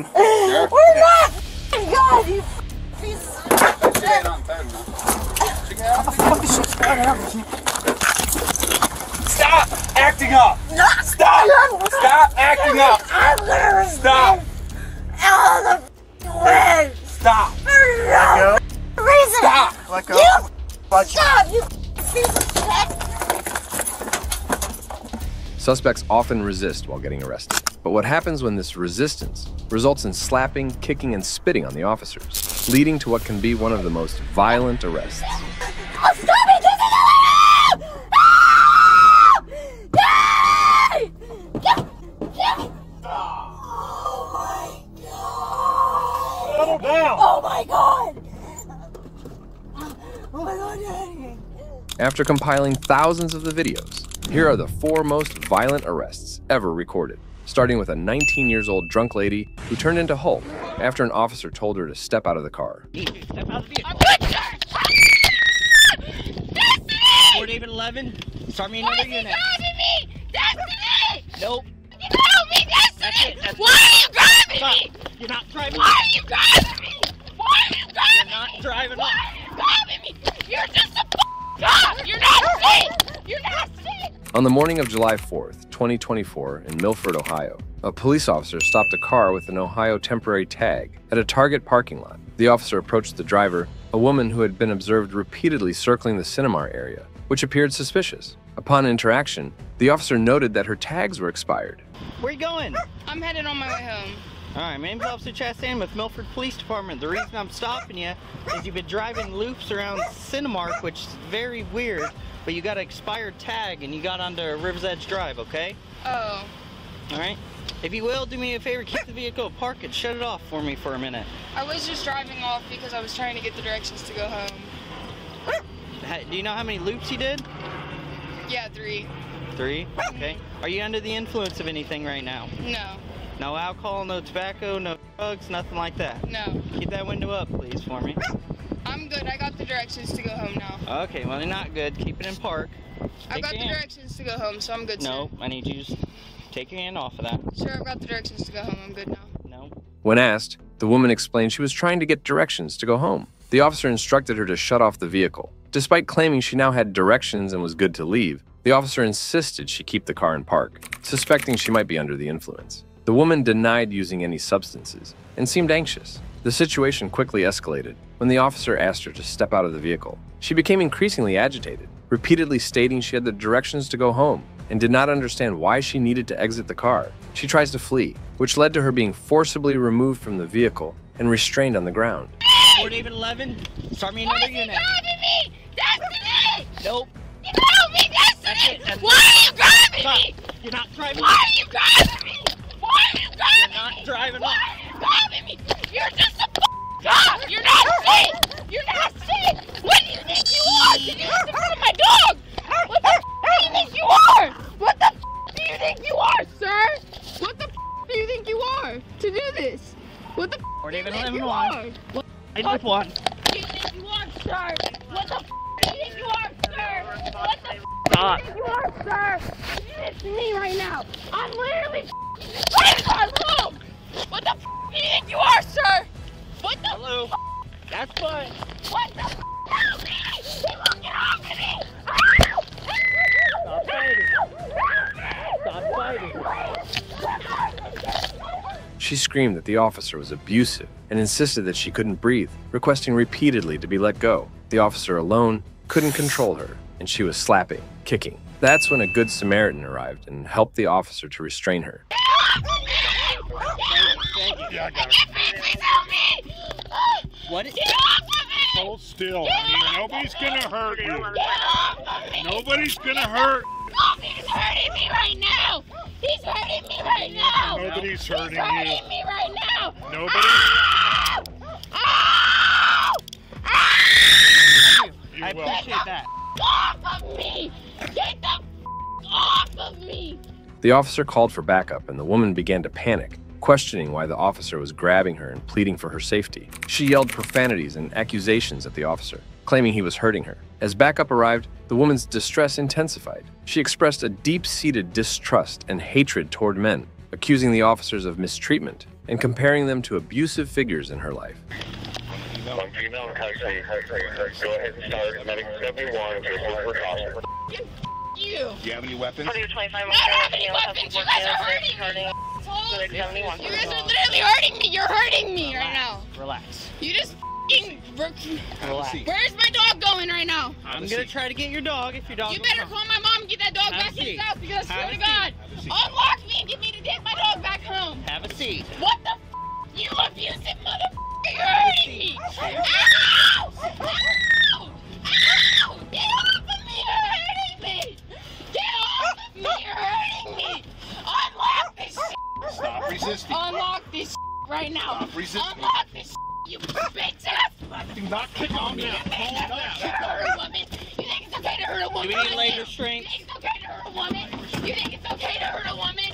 We're not! God, you piece of shit! Stop acting up! Stop! Stop acting up! I'm gonna Stop! out of the way! Stop! For no reason! Stop! Let go. You stop, you piece of shit! Suspects often resist while getting arrested. But what happens when this resistance results in slapping, kicking, and spitting on the officers, leading to what can be one of the most violent arrests? Oh, stop it! This is illegal! Hey! Settle down! Oh my god! Oh my god, Daddy! After compiling thousands of the videos, here are the 4 most violent arrests ever recorded, starting with a 19-year-old drunk lady who turned into Hulk after an officer told her to step out of the car. Step out of the vehicle. Fort David 11. Start me another unit. Destiny! Nope. Help me, Destiny! That's it. Why are you grabbing Stop. me? You're not driving. Why are you grabbing me? Why are you grabbing You're not me? driving Why up. are you grabbing me? You're just a cop! You're not safe! You're not safe! On the morning of July 4th, 2024, in Milford, Ohio, a police officer stopped a car with an Ohio temporary tag at a Target parking lot. The officer approached the driver, a woman who had been observed repeatedly circling the Cinemark area, which appeared suspicious. Upon interaction, the officer noted that her tags were expired. Where you going? I'm headed on my way home. All right, my name's Officer Chastain with Milford Police Department. The reason I'm stopping you is you've been driving loops around Cinemark, which is very weird, but you got an expired tag and you got onto River's Edge Drive, okay? Oh, All right? If you will, do me a favor, keep the vehicle, park it, shut it off for me for a minute. I was just driving off because I was trying to get the directions to go home. Do you know how many loops you did? Yeah, 3. 3? Okay. Are you under the influence of anything right now? No, No alcohol, no tobacco, no drugs, nothing like that. no. Keep that window up, please, for me. I'm good. I got the directions to go home now. Okay, well, they're not good. Keep it in park. I Take got your the hand. directions to go home, so I'm good, No, I need you to take your hand off of that. sir. Sir, I've got the directions to go home. I'm good now. No. When asked, the woman explained she was trying to get directions to go home. The officer instructed her to shut off the vehicle. Despite claiming she now had directions and was good to leave, the officer insisted she keep the car in park, suspecting she might be under the influence. The woman denied using any substances and seemed anxious. The situation quickly escalated when the officer asked her to step out of the vehicle. She became increasingly agitated, repeatedly stating she had the directions to go home and did not understand why she needed to exit the car. She tries to flee, which led to her being forcibly removed from the vehicle and restrained on the ground. Fort David 11. Start me another unit. grabbing me? Destiny! Nope. Help me, Destiny! That's it. Why are you grabbing Stop. me? You're not driving. Why are you grabbing me? Why are you grabbing You're not me? driving Why up. are you grabbing me? You're just a cop! You're not safe! You're not safe! What do you think you are? Did you just in front of my dog? What the do you think you are? What the do you think you are, sir? What the do you think you are to do this? What the Fort do you David think 11 you 1. are? What I with 1. Do you think you are, sir? What the do you think you are, sir? What the Stop. do you think you are, sir? It's me right now. I'm literally right in my room. What the do you think you are, sir? What the Hello. That's fine. What the help me! They won't get off of me! Stop fighting. Stop fighting. She screamed that the officer was abusive and insisted that she couldn't breathe, requesting repeatedly to be let go. The officer alone couldn't control her, and she was slapping, kicking. That's when a good Samaritan arrived and helped the officer to restrain her. Yeah, I got it. Please help me! What? Get off of me! Hold still. Nobody's gonna hurt you. Get off of me! Nobody's gonna hurt. Oh, he's hurting me right now! He's hurting me right now! Nobody's hurting He's you. hurting me right now! Nobody. Ow! You I will. appreciate that. Off of me! Get the off of me! The officer called for backup, and the woman began to panic, questioning why the officer was grabbing her and pleading for her safety. She yelled profanities and accusations at the officer, claiming he was hurting her. As backup arrived, the woman's distress intensified. She expressed a deep-seated distrust and hatred toward men, accusing the officers of mistreatment and comparing them to abusive figures in her life. One female country. Go ahead and start medic 71 to Woodward Hospital. You. Do you have any weapons? I don't have any weapons. You guys are hurting me. You guys are literally hurting me. You're hurting me right now. Relax. You just f***ing... Relax. Where's my dog going right now? I'm gonna try to get your dog if your dog. You better call my mom and get that dog Have a back in seat. his house because I swear Have to a God, seat. unlock me and get me to take my dog back home. Have a seat. What the f***? You abusive motherfucker! You're hurting me! Ow! Ow! Ow! Get off of me! You're hurting me! Get off of me! You're hurting me! Unlock this shit! Stop resisting. Unlock this shit right now! Stop resisting. Unlock this shit, you bitch ass! Do not kick on me. You think it's okay to hurt a woman? You think it's okay to hurt a woman? Do we need like leg this? restraints? You think it's okay to hurt a woman? You think it's okay to hurt a woman? You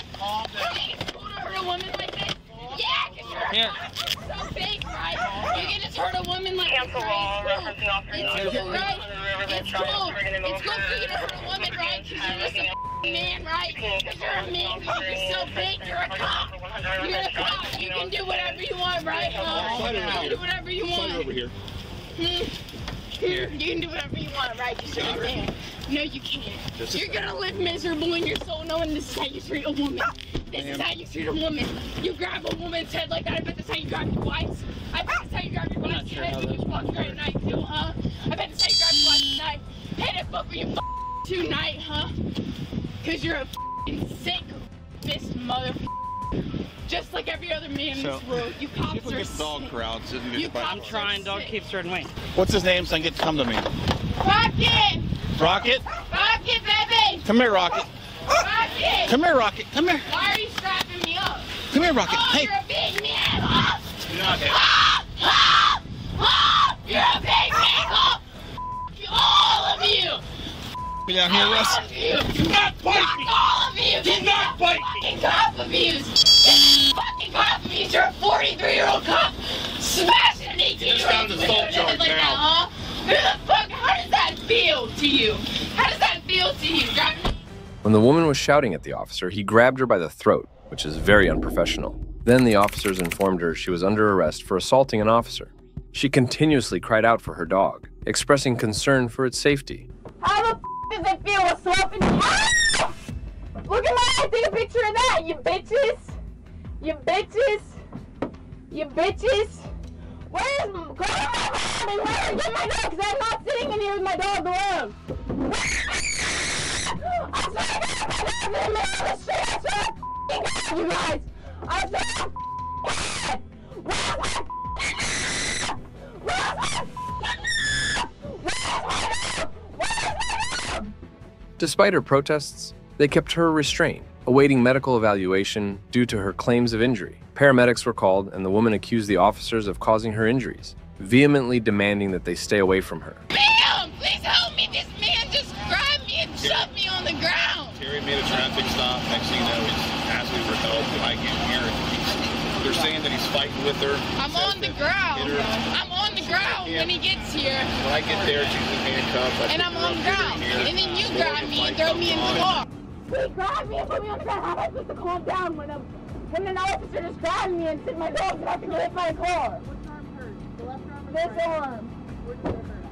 think it's cool to hurt a woman like this? Yeah, because you're so big, right? You can just hurt a woman like this, right? It's cool, right? It's cool. It's cool for you to hurt a woman, right? Because you're just a man, right? Because you're a man, because you're so big, you're a cop. You're a cop. You can do whatever you want, right? You can do whatever you want. Over here. You can do whatever you want, right? Because you're a man. No, you can't. You're gonna live miserable in your soul knowing this is how you treat a woman. This is how you treat a woman. You grab a woman's head like that. I bet this is how you grab your wife's. I bet this is how you grab your wife's head when you fuck her at night too, huh? I bet this is how you grab your wife's night. Hey, that fuck you fuck tonight, huh? Cause you're a f***ing sick fist motherfucker. Just like every other man in this world. You cops are sick. You cops I'm trying. Dog keeps throwing away. What's his name so I can get to come to me? Rocket! Rocket? Rocket, baby! Come here, Rocket. Rocket! Come here, Rocket. Come here. Why are you strapping me up? Come here, Rocket. Oh, Hey. you're a big man, huh? You're You're a big man, huh? All of you! me down here, Russ. All of you! Do not fight me! All of you! Do not fight me! Fucking cop abuse! This is fucking cop abuse! You're a 43-year-old cop! Smashing an 18-year-old with your head like that, huh? Who the fuck? How does that feel to you? How does that feel to you? When the woman was shouting at the officer, he grabbed her by the throat, which is very unprofessional. Then the officers informed her she was under arrest for assaulting an officer. She continuously cried out for her dog, expressing concern for its safety. How the f does it feel assaulting me? Ah! Look at that! Take a picture of that, you bitches! You bitches! You bitches! Where's my get my dog? Because I'm not sitting in here with my dog alone. I'm sorry, my dog's in the middle of the street. I'm so you guys. I'm so Despite her protests, they kept her restrained, awaiting medical evaluation due to her claims of injury. Paramedics were called, and the woman accused the officers of causing her injuries, vehemently demanding that they stay away from her. Ma'am, please help me. This man just grabbed me and shoved me on the ground. Terry made a traffic stop. Next thing you know, he's asking for help. I can't hear it. They're saying that he's fighting with her. I'm on the ground. I'm on the ground when he gets here. When I get there, she's in handcuffs. And I'm on the ground. And then you grab me and throw me in the car. He grabbed me and put me on the ground. How am I supposed to calm down when an officer just grabbed me and said my dog's about to hit my car? Which arm hurts? The left arm or the right? This arm. Where does it hurt?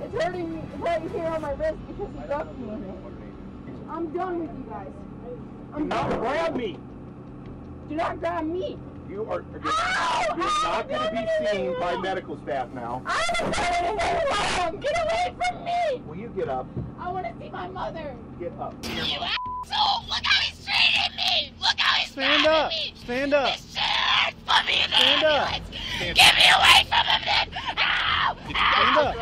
It's hurting me right here on my wrist because he ducked me in it. I'm done with you guys. I'm done. Grab me! Do not grab me. You are Ow! you're not going to be seen by medical staff now. I'm not. Get away from me! Will you get up? I want to see my mother. Get up. You asshole! Look how he's treating me! Look how he's Stand grabbing up. me! Stand up. This shit hurts. Put me in the Stand up. ambulance. Get me away from him, man! Ow! Stand Ow! up.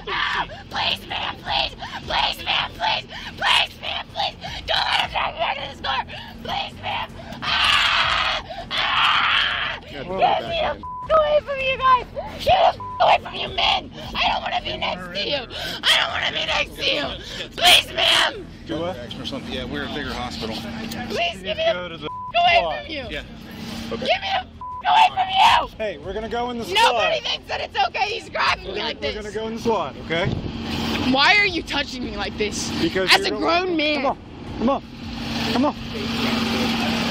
Ow! Please, ma'am, please! Please, ma'am, please! Please, ma'am, please! Don't let him drag me out of this car! Please, ma'am! Ah! Ah! Get me the f*** away from you guys! Get the f*** away from you men! I don't want to be next to you! I don't want to be next to you! Please, ma'am! Do what? Or something. Yeah, we're at a bigger hospital. Please get me the f*** away from you! Yeah. Get me the f*** away from you! Hey, we're going to go in the Nobody thinks that it's okay. He's grabbing me like We're this. going to go in the SWAT, okay? Why are you touching me like this? Because as a you're- grown man. Come on. Come on. Come on.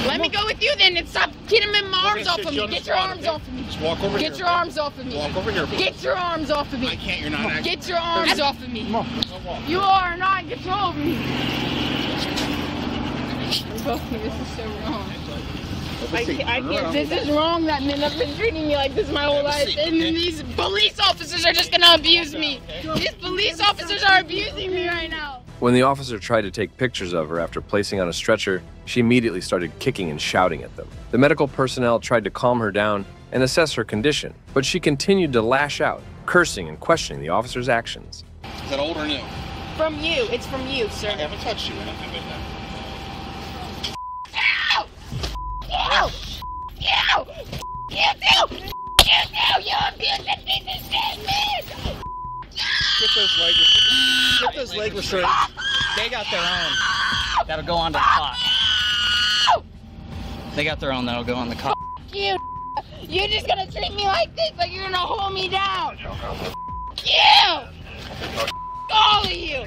Let me go with you then and stop getting my arms off of me. Get your arms off of me. Just walk over here. Get your arms off of me. Walk over here. Get your arms off of me. I can't, you're not acting. Get your arms off of me. You are not in control of me. This is so wrong. I can't. This is wrong that men have been treating me like this my whole life. And these police officers are just gonna abuse me. These police officers are abusing me right now. When the officer tried to take pictures of her after placing on a stretcher, she immediately started kicking and shouting at them. The medical personnel tried to calm her down and assess her condition, but she continued to lash out, cursing and questioning the officer's actions. Is that old or new? From you. It's from you, sir. I haven't touched you. You abusive piece of shit, man! Get those leg restraints. They got their own. That'll go on the cot. They got their own that'll go on the cot. You. You're just gonna treat me like this, like you're gonna hold me down. You. All of you.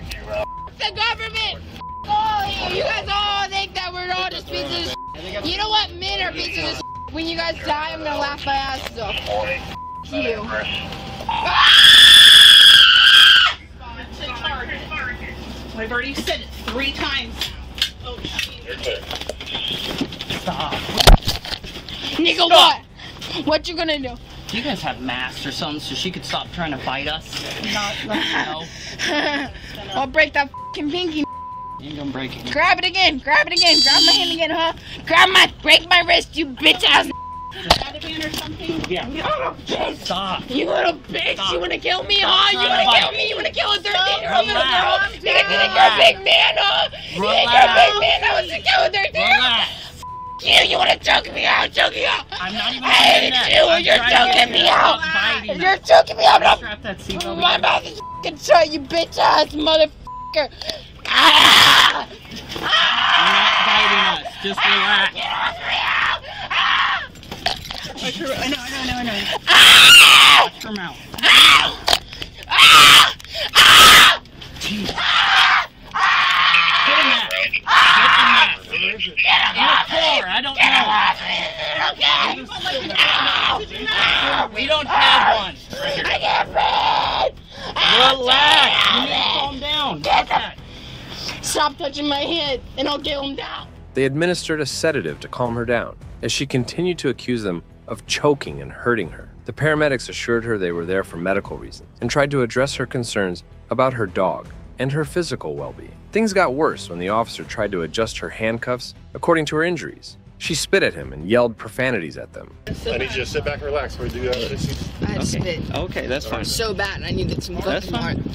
The government. All of you. You guys all think that we're all just pieces of shit. You know what? Men are pieces of shit. When you guys die, I'm gonna laugh my asses off. You. I've already said it 3 times. Oh, shit. Stop. Nigga, what? What you gonna do? Do you guys have masks or something so she could stop trying to fight us? No. I'll break that fucking pinky. You ain't gonna break it. Grab it again. Grab it again. Grab my hand again, huh? Break my wrist, you bitch ass. Ativan or something? Yeah. You little bitch. Stop. You little bitch. Stop. You wanna kill me, Stop huh? You wanna trying to kill me? You wanna kill a 13-year-old little girl? Relax. You think you're a big man, huh? You think you're a big man that wants to kill a 13-year-old? You wanna choke me out, choke me out. I'm not even I hate you, I'm you're trying to choking get me you to out. stop biting You're us. choking me out. Strap that seatbelt My on. mouth is fucking shut, you bitch ass motherfucker. Ah! You're not biting us. Just relax. I know. Watch your mouth. Jeez. Get in that. In a car. I don't know. We don't have one. I can't breathe. Relax. You need to calm down. Okay. Stop touching my head and I'll get him down. They administered a sedative to calm her down, as she continued to accuse them of choking and hurting her. The paramedics assured her they were there for medical reasons and tried to address her concerns about her dog and her physical well-being. Things got worse when the officer tried to adjust her handcuffs according to her injuries. She spit at him and yelled profanities at them. I need you to sit back and relax. We're doing this. I had spit Okay, that's fine. so bad I needed some That's fucking fine. heart.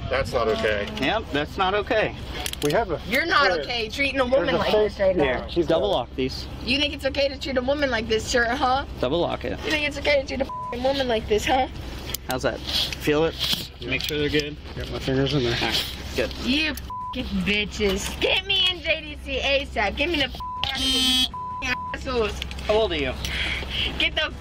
That's not okay. Yep, that's not okay. We have a. You're not okay treating a woman like this right now. Here, double lock these. You think it's okay to treat a woman like this, sir, huh? Double lock it. You think it's okay to treat a f***ing woman like this, huh? How's that? Feel it? Make sure they're good. Got my fingers in there. Alright, good. You f***ing bitches. Get me in JDC ASAP. Give me the f***ing assholes. How old are you? Get the f***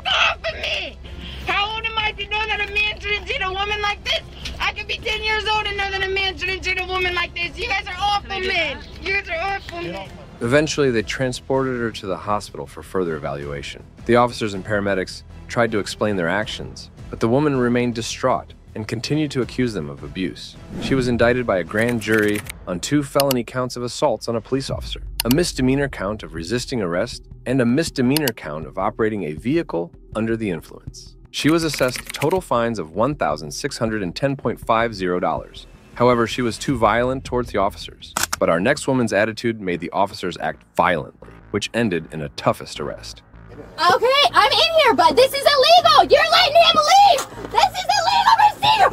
off of me! How old am I to know that a man shouldn't treat a woman like this? I could be 10 years old and know that a man shouldn't treat a woman like this. You guys are awful men. You guys are awful men. Eventually, they transported her to the hospital for further evaluation. The officers and paramedics tried to explain their actions, but the woman remained distraught and continued to accuse them of abuse. She was indicted by a grand jury on 2 felony counts of assaults on a police officer, a misdemeanor count of resisting arrest, and a misdemeanor count of operating a vehicle under the influence. She was assessed total fines of $1,610.50. However, she was too violent towards the officers. But our next woman's attitude made the officers act violently, which ended in a toughest arrest. Okay, I'm in here, but this is illegal. You're letting him leave. This is illegal procedure.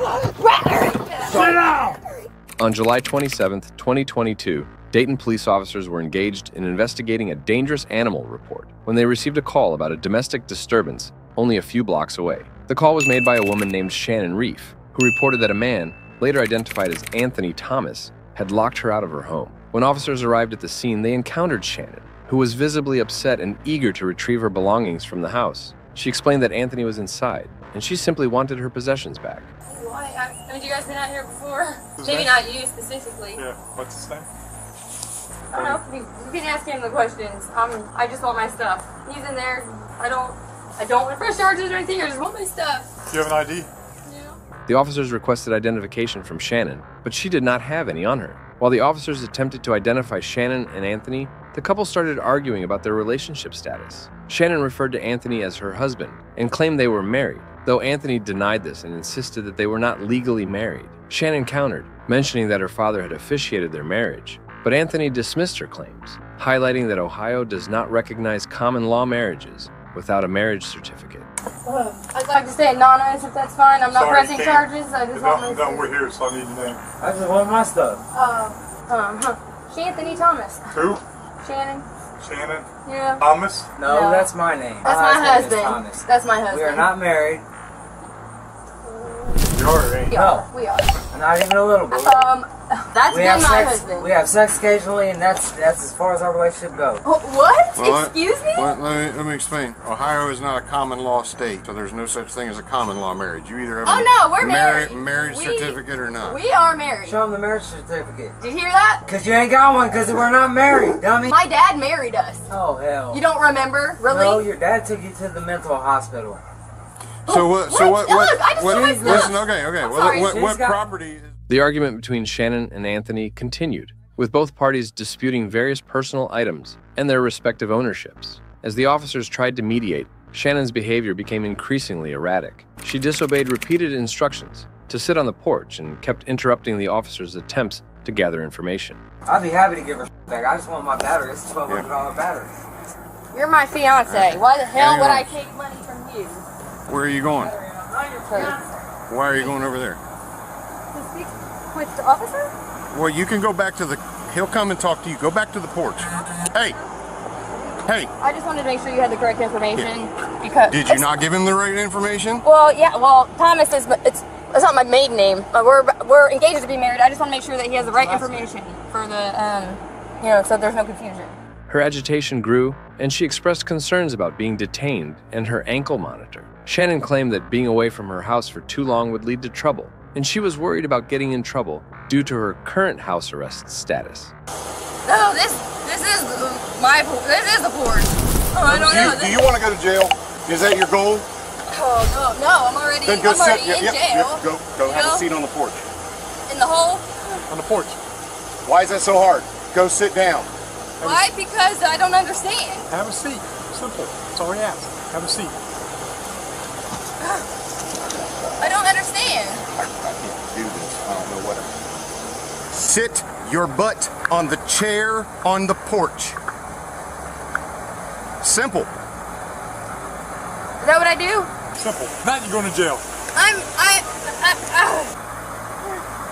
Sit down. On July 27, 2022, Dayton police officers were engaged in investigating a dangerous animal report when they received a call about a domestic disturbance only a few blocks away. The call was made by a woman named Shannon Reef, who reported that a man, later identified as Anthony Thomas, had locked her out of her home. When officers arrived at the scene, they encountered Shannon, who was visibly upset and eager to retrieve her belongings from the house. She explained that Anthony was inside, and she simply wanted her possessions back. Why? Haven't you guys been out here before? Maybe not you specifically. Yeah. What's his name? I don't know. You can ask him the questions. I just want my stuff. He's in there. I don't want press charges or anything. I just want my stuff. Do you have an ID? The officers requested identification from Shannon, but she did not have any on her. While the officers attempted to identify Shannon and Anthony, the couple started arguing about their relationship status. Shannon referred to Anthony as her husband and claimed they were married, though Anthony denied this and insisted that they were not legally married. Shannon countered, mentioning that her father had officiated their marriage, but Anthony dismissed her claims, highlighting that Ohio does not recognize common law marriages without a marriage certificate. I'd like to stay anonymous if that's fine. I'm not pressing charges. I just want my stuff. No, we're here, so I need your name. I just want my stuff. Shanthony Thomas. Who? Shannon. Shannon? Yeah. Thomas? No, that's my name. That's my husband. That's my husband. We are not married. You are, ain't you? No. We are. Not even a little bit. That's been my husband. We have sex occasionally, and that's as far as our relationship goes. What? Well, Excuse me? Let me explain. Ohio is not a common law state, so there's no such thing as a common law marriage. You either have we're married. marriage certificate or not. We are married. Show them the marriage certificate. Did you hear that? Because you ain't got one, because we're not married, dummy. My dad married us. Oh, hell. You don't remember? Really? No, your dad took you to the mental hospital. So what? So what? Look, I just want my stuff. Listen, okay. What property? The argument between Shannon and Anthony continued, with both parties disputing various personal items and their respective ownerships. As the officers tried to mediate, Shannon's behavior became increasingly erratic. She disobeyed repeated instructions to sit on the porch and kept interrupting the officers' attempts to gather information. I'd be happy to give her back. I just want my battery. It's a $1,200 battery. You're my fiance. Why the hell would I take money from you? Where are you going? To Why are you going over there? speak with the officer? Well, you can go back to the... He'll come and talk to you. Go back to the porch. Hey! Hey! I just wanted to make sure you had the correct information because... Did you not give him the right information? Well, yeah, well, Thomas is... It's not my maiden name. We're engaged to be married. I just want to make sure that he has the right information for the, so there's no confusion. Her agitation grew, and she expressed concerns about being detained and her ankle monitor. Shannon claimed that being away from her house for too long would lead to trouble, and she was worried about getting in trouble due to her current house arrest status. No, this is the porch. Oh, I don't know. Do you want to go to jail? Is that your goal? Oh, no, I'm already in jail. Go have a seat on the porch. In the hole? On the porch. Why is that so hard? Go sit down. Why? Because I don't understand. Have a seat. Simple. That's all we ask. Have a seat. I don't understand. I can't do this. I don't know what Sit your butt on the chair on the porch. Simple. Is that what I do? Simple. Not you're going to jail.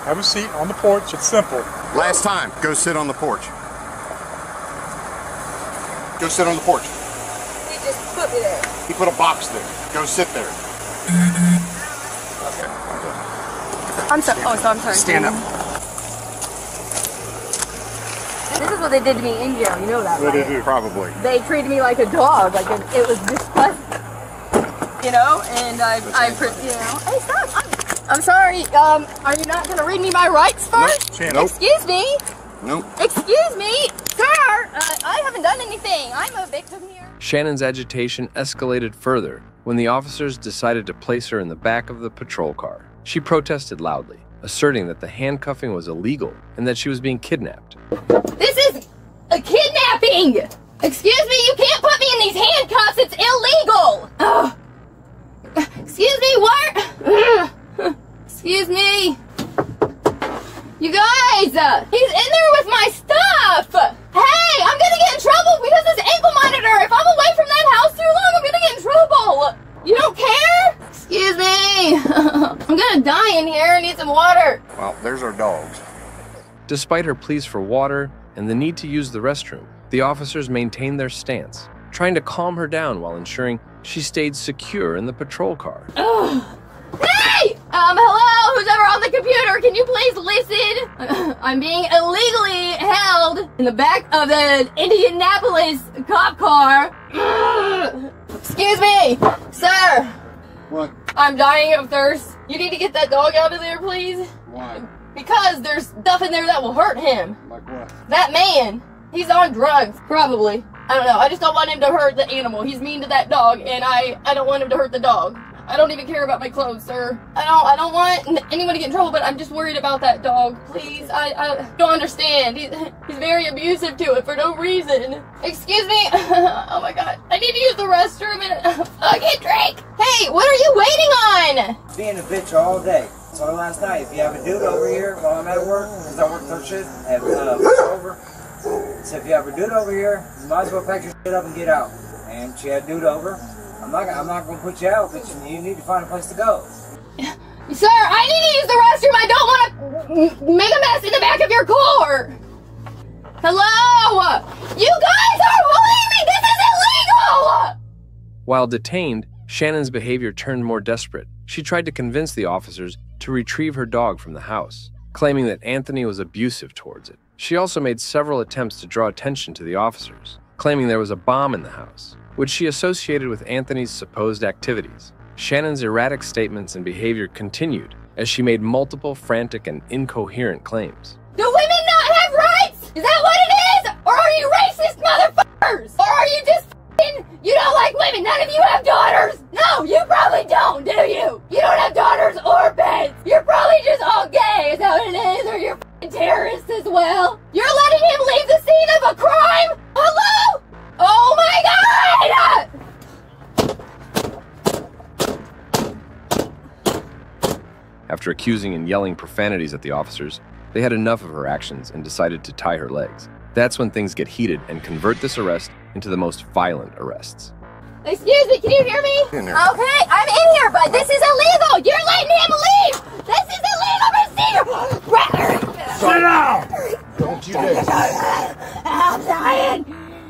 Have a seat on the porch. It's simple. Last time, go sit on the porch. Go sit on the porch. He just put me there. He put a box there. Go sit there. Okay. I'm sorry. Oh, so I'm sorry. Stand up. This is what they did to me in jail. You know that, What right? did you? Probably. They treated me like a dog. Like it was disgusting. And Hey, stop. I'm sorry. Are you not going to read me my rights first? Nope. Excuse me. Nope. Excuse me, sir. I haven't done anything. I'm a victim here. Shannon's agitation escalated further when the officers decided to place her in the back of the patrol car. She protested loudly, asserting that the handcuffing was illegal and that she was being kidnapped. This is a kidnapping. Excuse me, you can't put me in these handcuffs. It's illegal. Excuse me, what? Excuse me. You guys, he's in there with my stuff. Hey, I'm gonna get in trouble because this ankle monitor. If I'm away from that house too long, I'm gonna get in trouble. You don't care? Excuse me. I'm gonna die in here. I need some water. Well, there's our dogs. Despite her pleas for water and the need to use the restroom, the officers maintained their stance, trying to calm her down while ensuring she stayed secure in the patrol car. Hey! Hello, who's ever on the computer, can you please listen? I'm being illegally held in the back of the Indianapolis cop car. Excuse me, sir. What? I'm dying of thirst. You need to get that dog out of there, please. Why? Because there's stuff in there that will hurt him. Like what? That man. He's on drugs, probably. I don't know. I just don't want him to hurt the animal. He's mean to that dog, and I don't want him to hurt the dog. I don't even care about my clothes, sir. I don't want anyone to get in trouble, but I'm just worried about that dog. Please, I don't understand. He's very abusive to it for no reason. Excuse me. Oh my god. I need to use the restroom and a fucking drink. Hey, what are you waiting on? Being a bitch all day. So last night, if you have a dude over here while I'm at work, because I work third shift, I have over. So if you have a dude over here, you might as well pack your shit up and get out. And she had a dude over. I'm not gonna put you out, but you need to find a place to go. Sir, I need to use the restroom. I don't want to make a mess in the back of your car. Hello? You guys are leaving! This is illegal! While detained, Shannon's behavior turned more desperate. She tried to convince the officers to retrieve her dog from the house, claiming that Anthony was abusive towards it. She also made several attempts to draw attention to the officers, claiming there was a bomb in the house, which she associated with Anthony's supposed activities. Shannon's erratic statements and behavior continued as she made multiple frantic and incoherent claims. Do women not have rights? Is that what it is? Or are you racist motherfuckers? Or are you just you don't like women? None of you have daughters? No, you probably don't, do you? You don't have daughters or pets. You're probably just all gay, is that what it is? Or you're terrorists as well? You're letting him leave the scene of a crime? Hello? Oh my god! After accusing and yelling profanities at the officers, they had enough of her actions and decided to tie her legs. That's when things get heated and convert this arrest into the most violent arrests. Excuse me, can you hear me? Okay, I'm in here, but this is illegal! You're letting him leave! This is illegal procedure! Sit down! Don't you dare! I'm dying!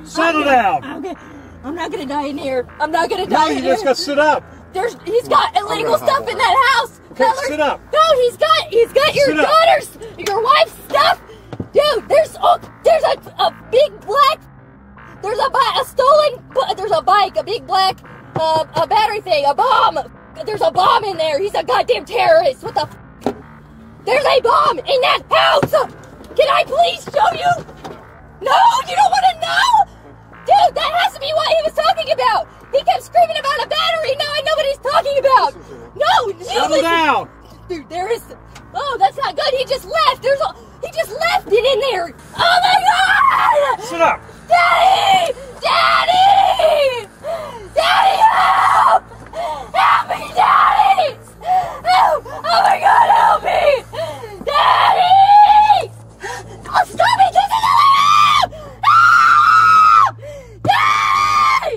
Settle down! I'm not gonna die in here. I'm not gonna die in here. No, you just gotta sit up. He's got illegal stuff in that house. Okay, sit up. No, he's got your daughter's, your wife's stuff. Dude, there's a big black, there's a bike, a big black, a battery thing, a bomb. There's a bomb in there. He's a goddamn terrorist. What the f? There's a bomb in that house. Can I please show you? No, you don't want to know? Dude, that has to be what he was talking about. He kept screaming about a battery. Now I know what he's talking about. No, you settle down. Dude, there is. Oh, that's not good. He just left. He just left it in there. Oh my god! Sit up. Daddy! Daddy! Daddy, help! Help me, Daddy! Help! Oh my god, help me! Daddy! Oh, stop it! This is illegal! Help! Daddy!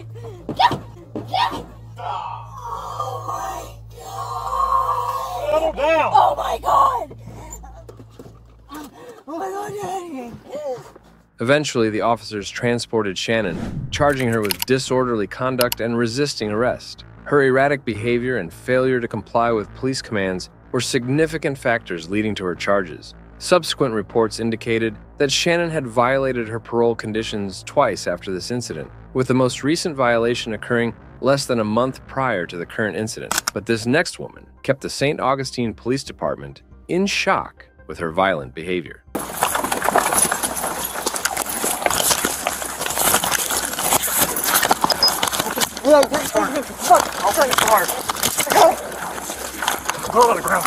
Oh my god! Settle down! Oh my god! Oh my god, Daddy! Eventually, the officers transported Shannon, charging her with disorderly conduct and resisting arrest. Her erratic behavior and failure to comply with police commands were significant factors leading to her charges. Subsequent reports indicated that Shannon had violated her parole conditions twice after this incident, with the most recent violation occurring less than a month prior to the current incident. But this next woman kept the St. Augustine Police Department in shock with her violent behavior. I'll bring the car. Go on the ground.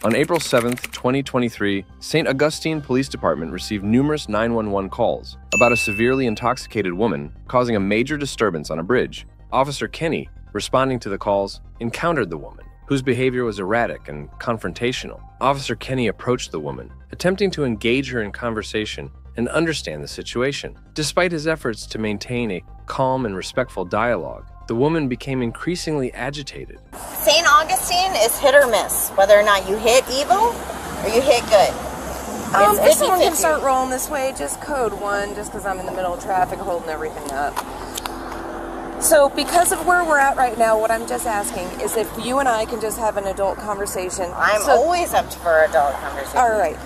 On April 7th, 2023, St. Augustine Police Department received numerous 911 calls about a severely intoxicated woman causing a major disturbance on a bridge. Officer Kenny, responding to the calls, encountered the woman, whose behavior was erratic and confrontational. Officer Kenny approached the woman, attempting to engage her in conversation and understand the situation. Despite his efforts to maintain a calm and respectful dialogue, the woman became increasingly agitated. St. Augustine is hit or miss, whether or not you hit evil or you hit good. If someone can start rolling this way, just code 1, just because I'm in the middle of traffic holding everything up. So because of where we're at right now, what I'm just asking is if you and I can just have an adult conversation. I'm always up for adult conversation. All right.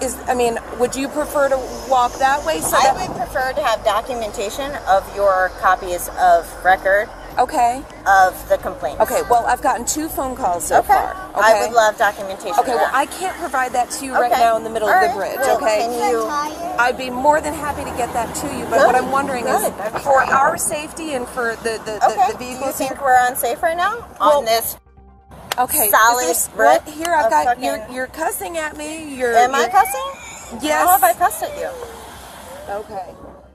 Would you prefer to walk that way? I would prefer to have documentation of your copies of record Okay. of the complaint. Okay, well, I've gotten 2 phone calls so far. Okay. I would love documentation. Okay, of well, that. I can't provide that to you right now in the middle of the bridge, Well, okay? Can you? I'd be more than happy to get that to you, but what I'm wondering is, for our safety and for the vehicles... Do you think we're unsafe right now? Well, on this okay, solid brick? Here, I've got... You're cussing at me. Am I cussing? Yes. How have I cussed at you? Okay.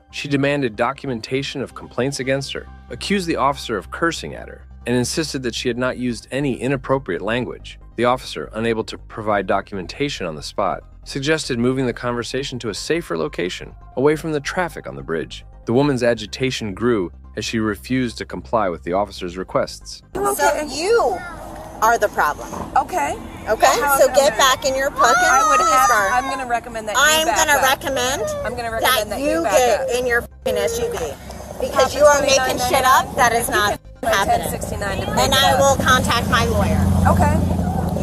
She demanded documentation of complaints against her, accused the officer of cursing at her, and insisted that she had not used any inappropriate language. The officer, unable to provide documentation on the spot, suggested moving the conversation to a safer location, away from the traffic on the bridge. The woman's agitation grew as she refused to comply with the officer's requests. So you are the problem. Okay. Okay, so get back in your fucking police car. I'm going to recommend that you I'm back going to up. recommend I'm going to recommend that you back get up. in your fucking SUV. Because you are making shit up that is not happening. And I will contact my lawyer. Okay.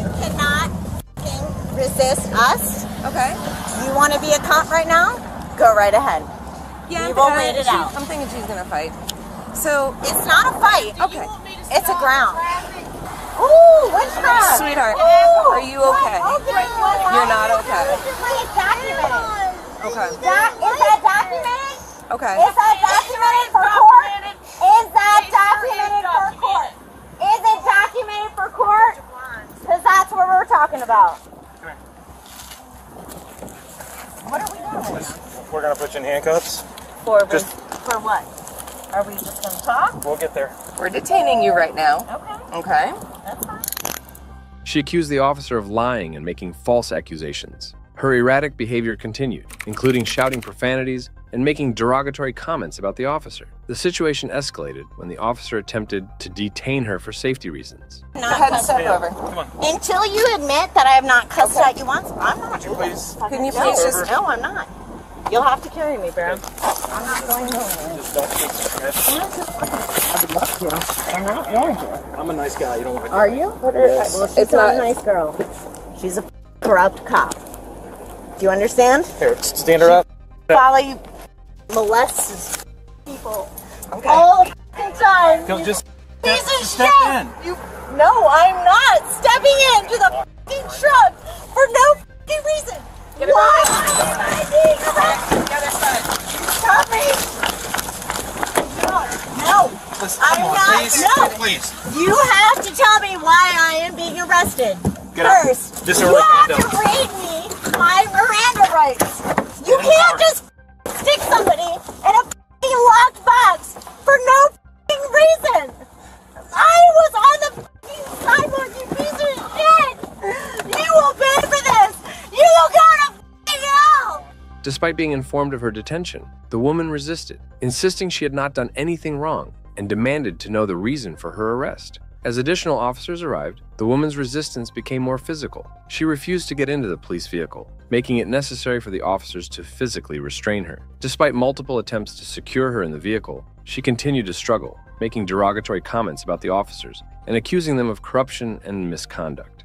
You cannot fucking resist us. Okay. You want to be a cop right now? Go right ahead. Yeah, We've all made it out. I'm thinking she's going to fight. So... It's not a fight. Okay. It's a ground. Ooh, witchcraft. Sweetheart, Ooh. are you okay? You're not okay. Okay. Is that documented? Okay. Is that documented for court? Is that documented for court? Is it documented for court? Because that's what we're talking about. What are we doing? We're gonna put you in handcuffs. For what? Are we just gonna talk? We'll get there. We're detaining you right now. Okay. Okay. That's fine. She accused the officer of lying and making false accusations. Her erratic behavior continued, including shouting profanities and making derogatory comments about the officer. The situation escalated when the officer attempted to detain her for safety reasons. Go ahead and step over. Come on. Until you admit that I have not cussed at you once, I'm not. Can you please just... No, I'm not. You'll have to carry me, bro. I'm not going nowhere. Just don't take this, okay? I would love to. I'm not going to. I'm a nice guy. You don't want to. Are you? Yes. Well, she's not a nice girl. She's a corrupt cop. Do you understand? Here, stand her up. Follow you, molests people all the time. Don't just Step in. No, I'm not stepping into the fucking truck for no fucking reason. Why am I being arrested? The other side. Stop me. No. Listen, I'm come on, not. please. No. Please. You have to tell me why I am being arrested. Get out. First, This is you a have Miranda. to read me my Miranda rights. You can't just stick somebody in a fucking locked box for no fucking reason. I was on the fucking sidewalk, you piece of shit. You will pay for this. You will go to fucking hell. Despite being informed of her detention, the woman resisted, insisting she had not done anything wrong and demanded to know the reason for her arrest. As additional officers arrived, the woman's resistance became more physical. She refused to get into the police vehicle, making it necessary for the officers to physically restrain her. Despite multiple attempts to secure her in the vehicle, she continued to struggle, making derogatory comments about the officers and accusing them of corruption and misconduct.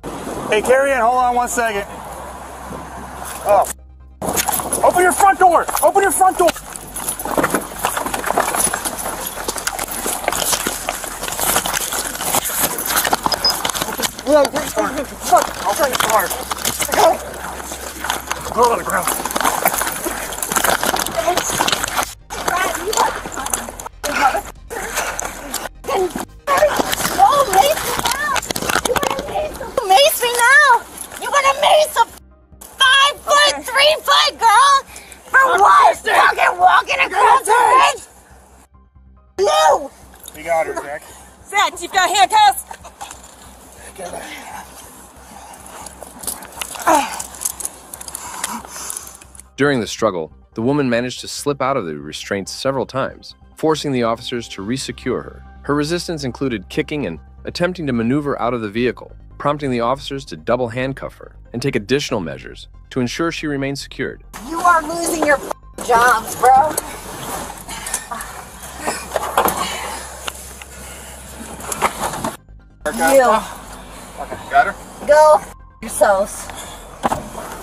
Hey, Carrie Ann, hold on 1 second. Oh. Open your front door! Open your front door! Fuck! I'll turn the car. Go on the ground. Mace me now! You're gonna mace a 5 foot, 3 foot girl for what? Fucking walking across the bridge? No! We got her, Zach. Zach, you've got handcuffs. During the struggle, the woman managed to slip out of the restraints several times, forcing the officers to resecure her. Her resistance included kicking and attempting to maneuver out of the vehicle, prompting the officers to double handcuff her and take additional measures to ensure she remained secured. You are losing your jobs, bro. You. Got her? Go yourselves.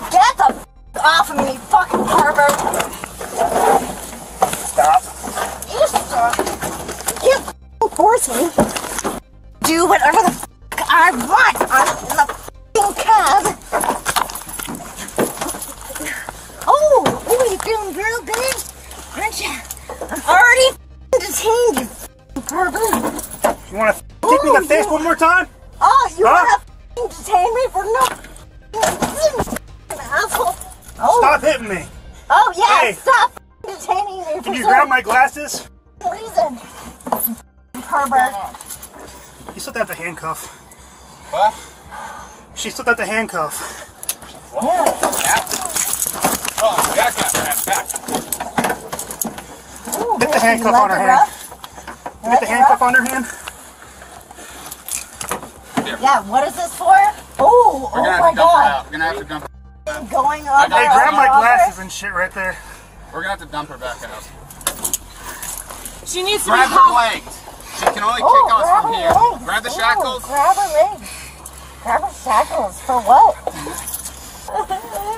Get the off of me, fucking pervert. Stop. You stop. You can't force me. do whatever the f I want. I'm in the f***ing cab. Oh, you feeling real good? Aren't you? I'm already detained, you pervert. You want to kick me in the face one more time? Oh, you want to detain me for no asshole? Oh. Stop hitting me. Oh, yeah, Hey. stop detaining me for Can you some grab my glasses? reason. Pervert. You still have the handcuff. What? She still got the handcuff. Oh, back up, man. Back. Ooh, Get the handcuff on her hand. Get the handcuff on her hand. Yeah, what is this for? Oh, We're gonna oh have my to dump her god. out. We're gonna have to dump her. Going on. Hey, grab my glasses and shit right there. We're gonna have to dump her back out. She needs to Grab be her legs. She can only kick us from here. Grab the shackles. Grab her legs. Grab her shackles for what?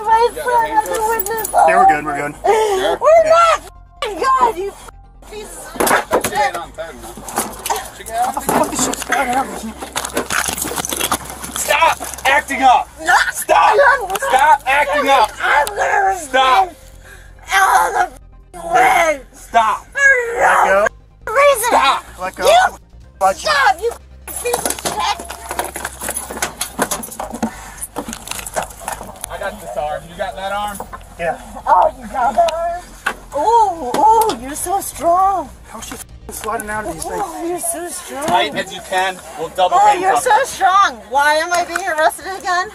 My son has a witness. Yeah, we're good, we're good. We're not God, you piece of She ain't on third enough. She got What the fuck is she starting out with? Stop acting up! Stop! Stop acting up! I'm gonna Stop! out of the way. Stop! Let go. Reason. Stop! Let go. You stop, you piece of shit. I got this arm. You got that arm? Yeah. Oh, you got that arm? Oh, you're so strong. How's she sliding out of these things? Oh, you're so strong. Tight as you can. We'll double Oh, you're handcuff so strong. Why am I being arrested again?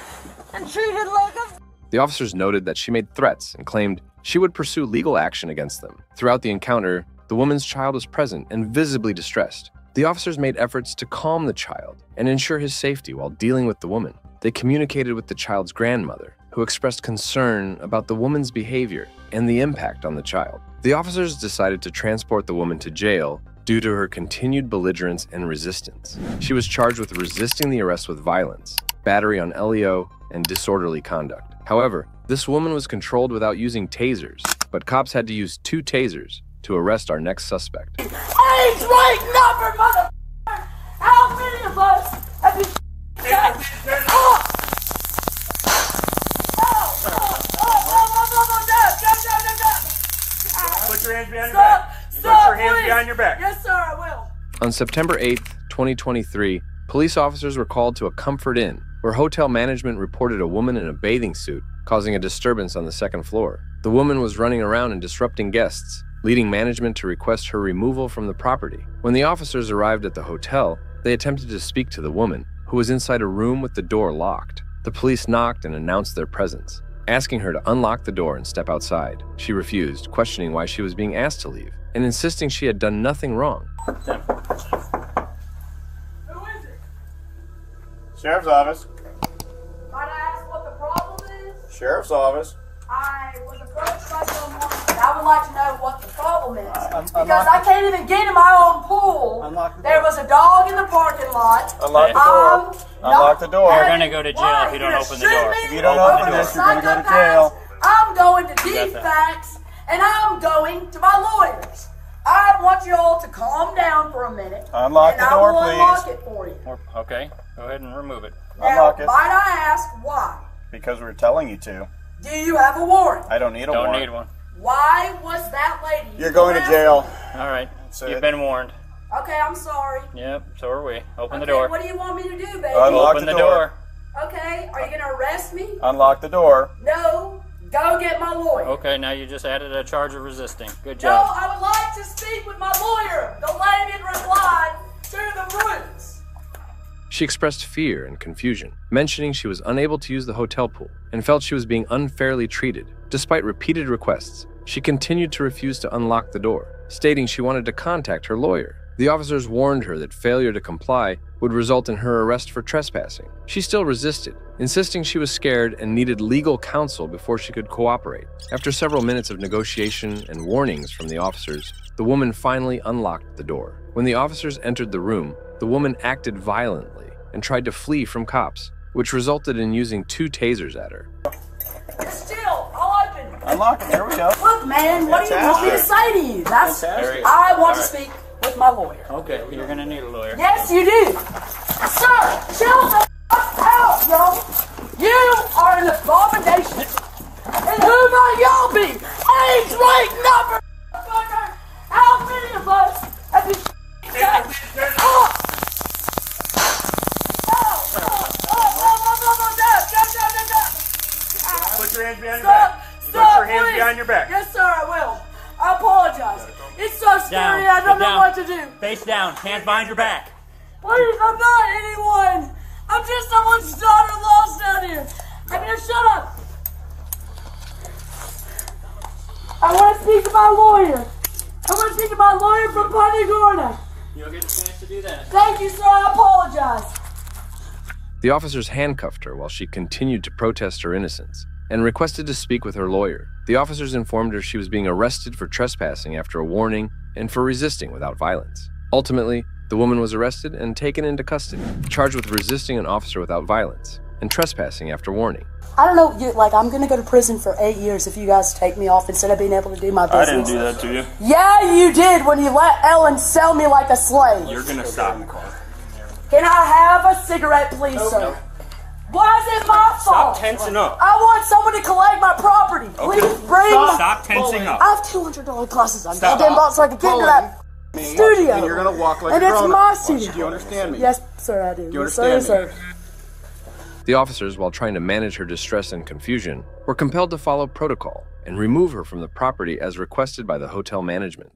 And treated like a... The officers noted that she made threats and claimed she would pursue legal action against them. Throughout the encounter, the woman's child was present and visibly distressed. The officers made efforts to calm the child and ensure his safety while dealing with the woman. They communicated with the child's grandmother, who expressed concern about the woman's behavior and the impact on the child. The officers decided to transport the woman to jail due to her continued belligerence and resistance. She was charged with resisting the arrest with violence, battery on LEO, and disorderly conduct. However, this woman was controlled without using tasers, but cops had to use 2 tasers to arrest our next suspect. Age right number, motherfucker! How many of us have you Put your hands behind your back. Put your hands behind your back. Yes, sir, I will. On September 8th, 2023, police officers were called to a Comfort Inn, where hotel management reported a woman in a bathing suit causing a disturbance on the 2nd floor. The woman was running around and disrupting guests, leading management to request her removal from the property. When the officers arrived at the hotel, they attempted to speak to the woman, who was inside a room with the door locked. The police knocked and announced their presence, asking her to unlock the door and step outside. She refused, questioning why she was being asked to leave, and insisting she had done nothing wrong. Who is it? Sheriff's office. Might I ask what the problem is? Sheriff's office. I was approached by someone, and I would like to know what the problem is. Because I can't even get in my own pool. There was a dog in the parking lot. Unlock the door. Unlock the door. You're gonna go to jail if you don't open the door. If you don't open this, you're gonna go to jail. I'm going to DFAX, and I'm going to my lawyers. I want you all to calm down for a minute. Unlock the door, and I will unlock please. it for you. Okay, go ahead and remove it. Unlock Now, it. might I ask why? Because we're telling you to. Do you have a warrant? I don't need a warrant. Don't need one. Why was that lady? You're going to jail. All right, So you've been warned. Okay, I'm sorry. Yep, so are we. Open the Okay, door. what do you want me to do, baby? Unlock Open the the door. door. Okay, are you gonna arrest me? Unlock the door. No. Go get my lawyer. Okay, now you just added a charge of resisting. Good No, job. I would like to speak with my lawyer. The lady replied to the roots. She expressed fear and confusion, mentioning she was unable to use the hotel pool and felt she was being unfairly treated. Despite repeated requests, she continued to refuse to unlock the door, stating she wanted to contact her lawyer. The officers warned her that failure to comply would result in her arrest for trespassing. She still resisted, insisting she was scared and needed legal counsel before she could cooperate. After several minutes of negotiation and warnings from the officers, the woman finally unlocked the door. When the officers entered the room, the woman acted violently and tried to flee from cops, which resulted in using 2 tasers at her. Still, I'll open. Unlock it. There we go. Look, man, what do you want me to say to you? That's. Fantastic. I want to speak with my lawyer. Okay, you're gonna need a lawyer. Yes, you do. Sir, chill the f out, y'all. You are an abomination. And who might y'all be? Age, rank, number, motherfucker. How many of us have you Put your hands behind your back. Put your hands behind your back. Yes, sir, I will. I apologize. It's so scary, I don't know what to do. Face down, hands behind your back. Please, I'm not anyone. I'm just someone's daughter lost down here. I'm gonna shut up. I want to speak to my lawyer. I want to speak to my lawyer from Punta Gorda. You'll get a chance to do that. Thank you, sir. I apologize. The officers handcuffed her while she continued to protest her innocence and requested to speak with her lawyer. The officers informed her she was being arrested for trespassing after a warning and for resisting without violence. Ultimately, the woman was arrested and taken into custody, charged with resisting an officer without violence and trespassing after warning. I don't know, I'm gonna go to prison for 8 years if you guys take me off instead of being able to do my business. I didn't do that to you. Yeah, you did when you let Ellen sell me like a slave. You're gonna stop in the car. Can I have a cigarette, please, sir? Why is it my fault? Stop tensing up. I want someone to collect my property. Please bring Stop tensing up. I have $200 glasses on. Stop. Goddamn box so I can get into that studio. And you're gonna walk like and a it's grown-up. my studio. Do you understand me? Yes, sir, I do. Do you Yes, understand sir, me? sir. The officers, while trying to manage her distress and confusion, were compelled to follow protocol and remove her from the property as requested by the hotel management.